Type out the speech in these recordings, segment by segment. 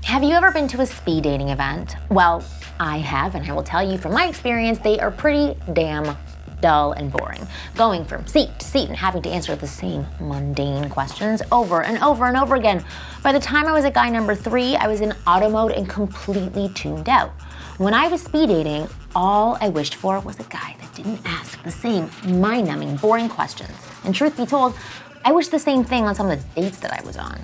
Have you ever been to a speed dating event? Well, I have, and I will tell you from my experience, they are pretty damn dull and boring. Going from seat to seat and having to answer the same mundane questions over and over and over again. By the time I was at guy number 3, I was in auto mode and completely tuned out. When I was speed dating, all I wished for was a guy that didn't ask the same mind-numbing, boring questions. And truth be told, I wish the same thing on some of the dates that I was on.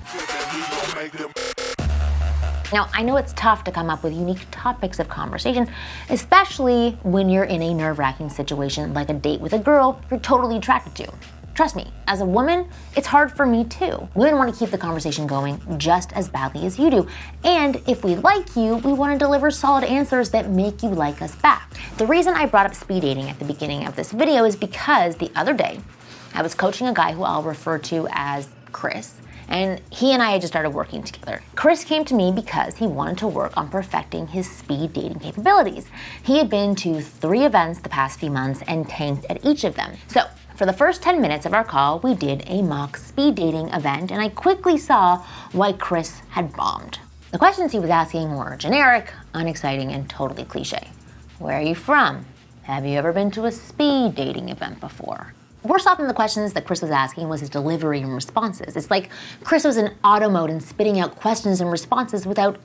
Now, I know it's tough to come up with unique topics of conversation, especially when you're in a nerve-wracking situation like a date with a girl you're totally attracted to. Trust me, as a woman, it's hard for me too. Women want to keep the conversation going just as badly as you do. And if we like you, we want to deliver solid answers that make you like us back. The reason I brought up speed dating at the beginning of this video is because the other day, I was coaching a guy who I'll refer to as Chris, and he and I had just started working together. Chris came to me because he wanted to work on perfecting his speed dating capabilities. He had been to 3 events the past few months and tanked at each of them. So for the first 10 minutes of our call, we did a mock speed dating event, and I quickly saw why Chris had bombed. The questions he was asking were generic, unexciting, and totally cliche. Where are you from? Have you ever been to a speed dating event before? Worse off than the questions that Chris was asking was his delivery and responses. It's like Chris was in auto mode and spitting out questions and responses without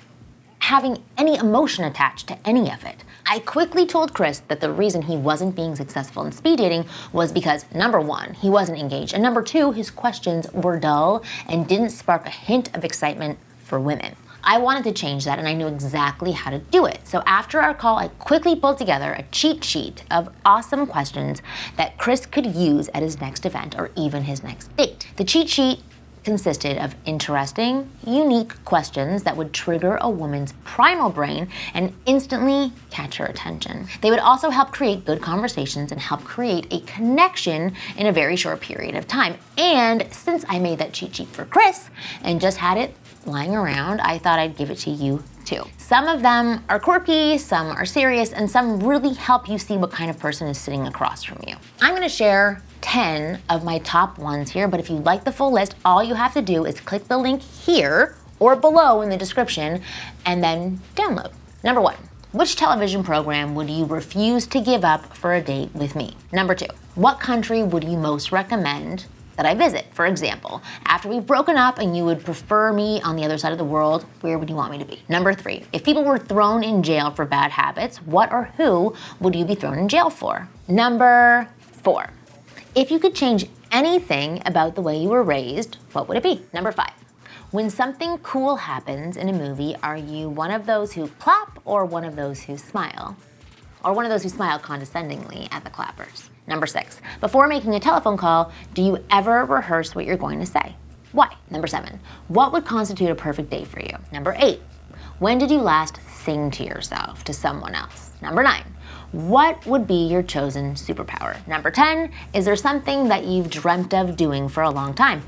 having any emotion attached to any of it. I quickly told Chris that the reason he wasn't being successful in speed dating was because, number 1, he wasn't engaged, and number 2, his questions were dull and didn't spark a hint of excitement for women. I wanted to change that, and I knew exactly how to do it. So after our call, I quickly pulled together a cheat sheet of awesome questions that Chris could use at his next event or even his next date. The cheat sheet consisted of interesting, unique questions that would trigger a woman's primal brain and instantly catch her attention. They would also help create good conversations and help create a connection in a very short period of time. And since I made that cheat sheet for Chris and just had it lying around, I thought I'd give it to you too. Some of them are quirky, some are serious, and some really help you see what kind of person is sitting across from you. I'm gonna share 10 of my top ones here, but if you like the full list, all you have to do is click the link here or below in the description and then download. Number 1, which television program would you refuse to give up for a date with me? Number 2, what country would you most recommend that I visit? For example, after we've broken up and you would prefer me on the other side of the world, where would you want me to be? Number 3, if people were thrown in jail for bad habits, what or who would you be thrown in jail for? Number 4, if you could change anything about the way you were raised, what would it be? Number 5, when something cool happens in a movie, are you one of those who clap or one of those who smile? Or one of those who smile condescendingly at the clappers? Number 6, before making a telephone call, do you ever rehearse what you're going to say? Why? Number 7, what would constitute a perfect day for you? Number 8, when did you last sing to yourself, to someone else? Number 9, what would be your chosen superpower? Number 10, is there something that you've dreamt of doing for a long time?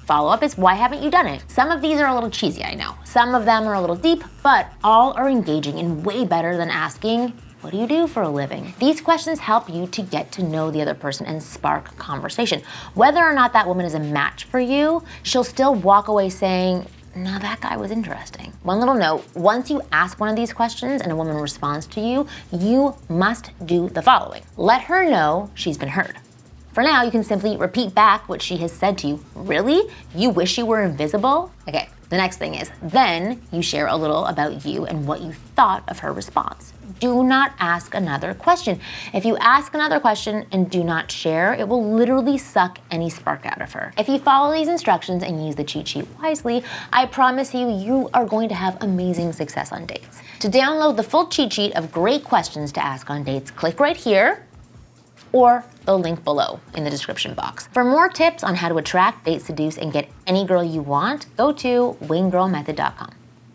Follow-up is, why haven't you done it? Some of these are a little cheesy, I know. Some of them are a little deep, but all are engaging and way better than asking, what do you do for a living? These questions help you to get to know the other person and spark conversation. Whether or not that woman is a match for you, she'll still walk away saying, no, that guy was interesting. One little note, once you ask one of these questions and a woman responds to you, you must do the following. Let her know she's been heard. For now, you can simply repeat back what she has said to you. Really? You wish you were invisible? Okay, the next thing is, then you share a little about you and what you thought of her response. Do not ask another question. If you ask another question and do not share, it will literally suck any spark out of her. If you follow these instructions and use the cheat sheet wisely, I promise you, you are going to have amazing success on dates. To download the full cheat sheet of great questions to ask on dates, click right here or the link below in the description box. For more tips on how to attract, date, seduce, and get any girl you want, go to winggirlmethod.com.